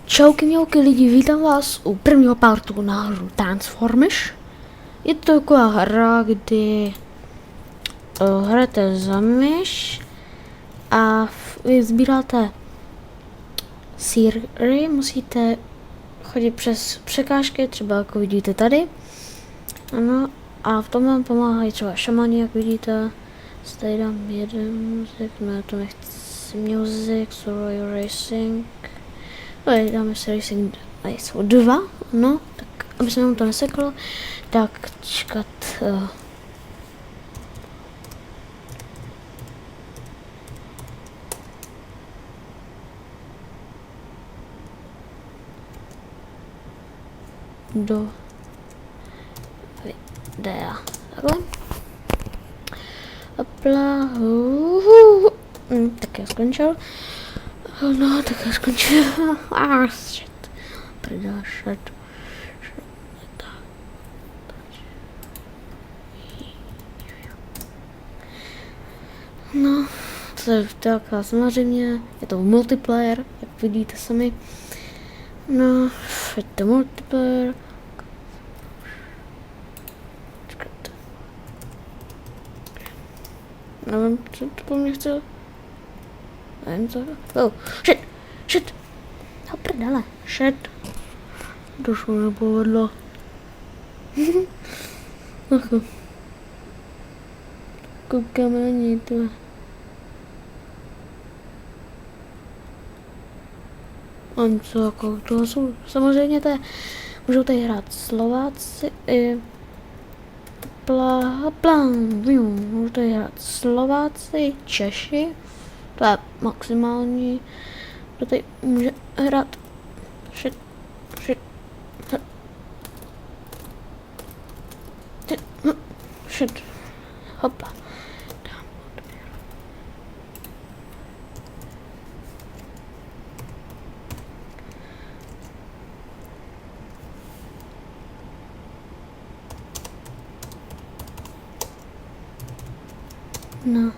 Čauky mňauky lidi, vítám vás u prvního partu na hru Transformers. Je to taková hra, kdy hrajete za myš a vy sbíráte síry, musíte chodit přes překážky, třeba jako vidíte tady. Ano, a v tom vám pomáhají třeba šamani, jak vidíte. Tady dám jeden muzik, ne, to nechci music, sorry, racing. Tady dáme si racing, tady jsou dva, no, tak aby se nám to neseklo, tak čekat. Do videa. Takhle. Hopla. Tak já skončil. No, tak já skončil. Shit. Prdá, shit. No, to je taková samozřejmě, je to multiplayer, jak vidíte sami. No, je to multiplayer. Čekajte. Nevím, co to po mně chce. Nevím, co. Oh, shit. No, prdele, shit. Došlo nepovedlo. Koukáme na něj, to. On co, jako, to jsou, samozřejmě to je, můžou tady hrát Slováci, můžou tady hrát Slováci, Češi, to je maximální, to tady může hrát, shit, hopla. No.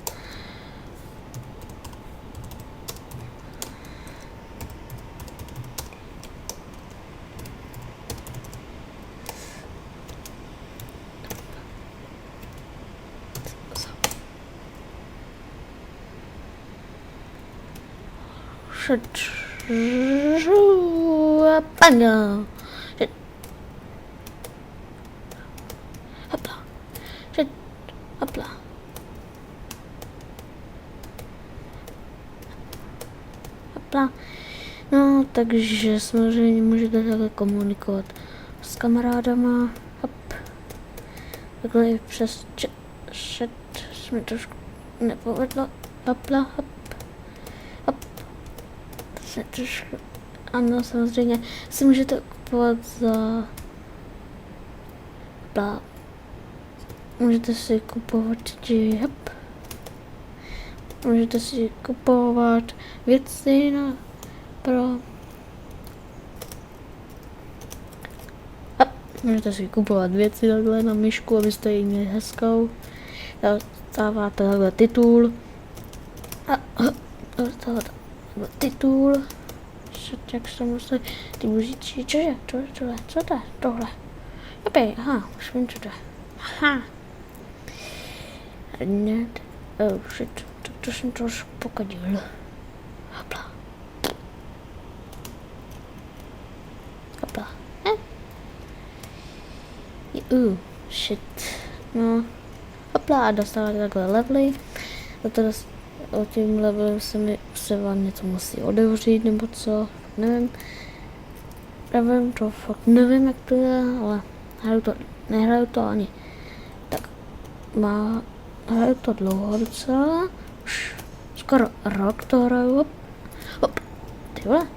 Panga. Hopla. Hopla. Hopla. No, takže samozřejmě můžete takhle komunikovat s kamarádama. Hop. Takhle i přes chat jsme trošku nepovedlo. Hopla, hop. Trošku, ano, samozřejmě si můžete kupovat za plá. Můžete si kupovat hop. Můžete si kupovat věci na pro hop. Můžete si kupovat věci takhle na myšku, abyste ji měli hezkou. Dostáváte takhle titul titul. Jak se musí ty muzičky, cože, tohle, co to je, tohle. Opět, aha, už vím, co to je. Aha. Hned, oh shit, to jsem trošku pokadil. Hopla. Shit. No, hopla a dostáváte takhle levely. O tím levelem se vám něco musí otevřít, nebo co, nevím, to fakt nevím, jak to je, ale nehraju to ani tak hraju to dlouho docela, už skoro rok to hraju, hop, ty vole,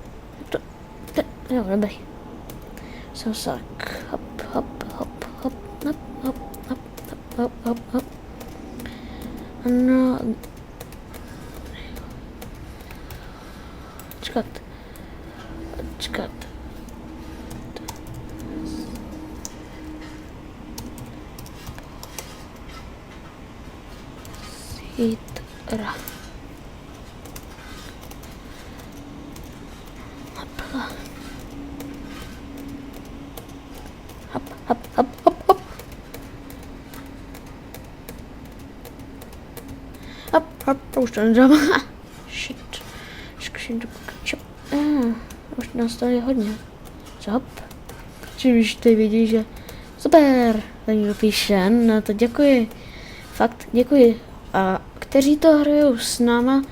jo, dobrý, jsem se tak, hop, no, čekat. Zítra. Hopla. Hop, hop, hop, hop. Hop, hop, už to nedám. Shit. Zkusím to pokračovat. Už nás tady hodně. Hop. Čím už tady vidí, že super. Tady někdo píše, no to děkuji. Fakt děkuji. A kteří to hrajou s náma,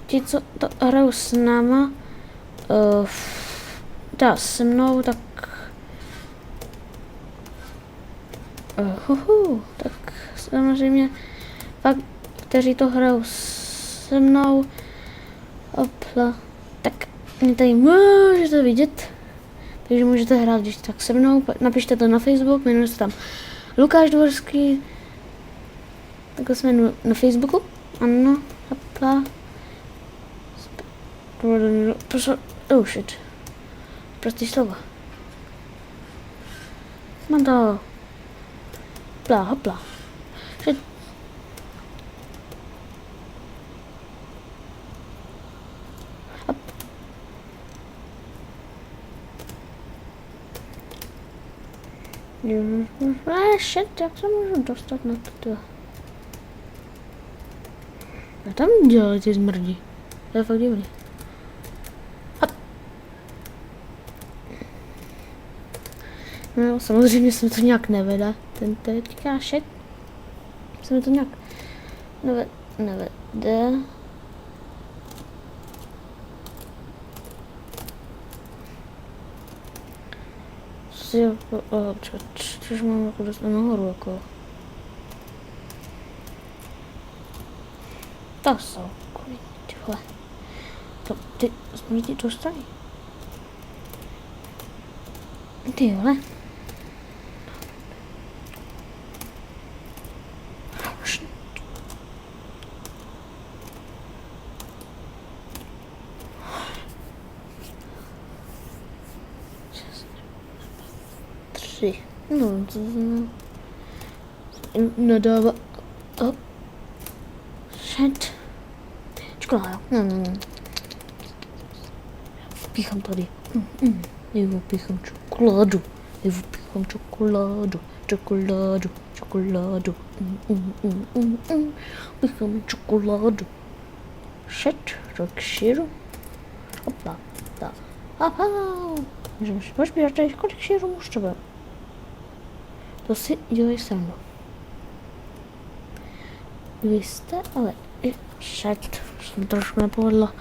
ti, co to hrajou s náma, se mnou, tak tak samozřejmě fakt, kteří to hrajou se mnou, opla, tak mě tady můžete vidět, takže můžete hrát když tak se mnou, napište to na Facebook, jmenuje se tam Lukáš Dvorský, takhle se jmenuji na Facebooku, ano, opla, oh shit, prostý slovo. Mám to. Hopla, hopla. Shit. Hop. Shit, jak se můžu dostat na to? A tam dělali ty zmrdí. To je fakt divný. No, samozřejmě se mi to nějak nevede. Ten teďkášek se mi to nějak nevede. Což mám jako dost nahoru, jako. To jsou kvůli tyhle. To ty smrti dostají. Tyhle. No, to nedává. Oh. Shit. Čokoláda. Píchám tady. Jo, píchám čokoládu. Čokoládu. Píchám čokoládu. Shit, tak síru. Hopla. Aha. Můžeš běžet tady, kolik síru můžu třeba? To si dělej se mnou. Vy jste, ale šat, jsem trošku nepovedla.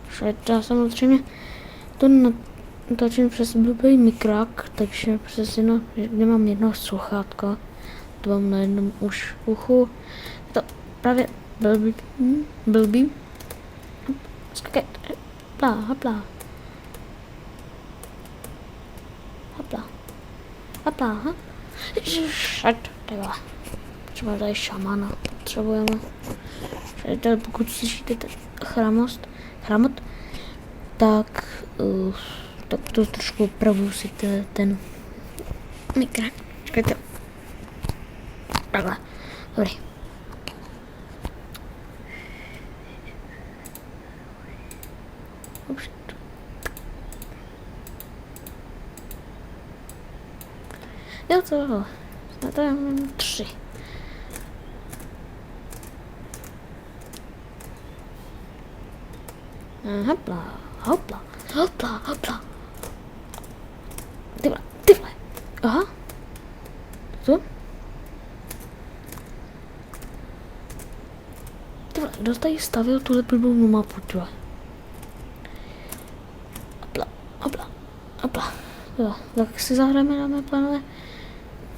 Šat, já samozřejmě to natočím přes blbý mikrák, takže přes nemám jedno sluchátko, to mám na jednom už uchu. Je to právě blbý. Skakej, hopla. Hopla, šat, tyhle. Třeba tady šamana potřebujeme. Tady pokud slyšíte ten chramot, tak to trošku upravuju si ten mikrák. Čekajte. Takhle. Dobrý. Jo, to na to mám 3. Hopla. Tyhle. Aha. Co? Tyhle, kdo tady stavil tuhle blbou mapu, tyhle? Hopla. Jo, tak si zahrajeme, dámy a pánové,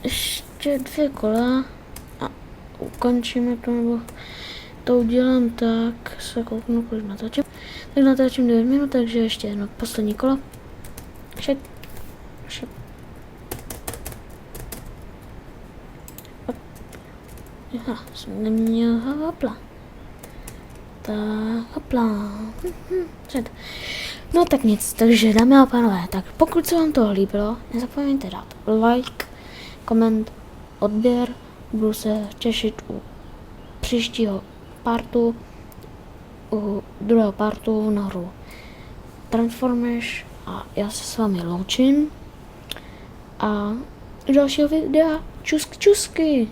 ještě 2 kola a ukončíme to, nebo to udělám tak, se kouknu, kolik natáčím. Tak natáčím 9 minut, takže ještě jedno poslední kolo. Šep. Aha, jsem neměl hopla. Tak, hopla. No tak nic, takže dámy a pánové, tak pokud se vám to líbilo, nezapomeňte dát like, koment, odběr, budu se těšit u příštího partu, u druhého partu na hru Transformers a já se s vámi loučím a do dalšího videa čusky čusky.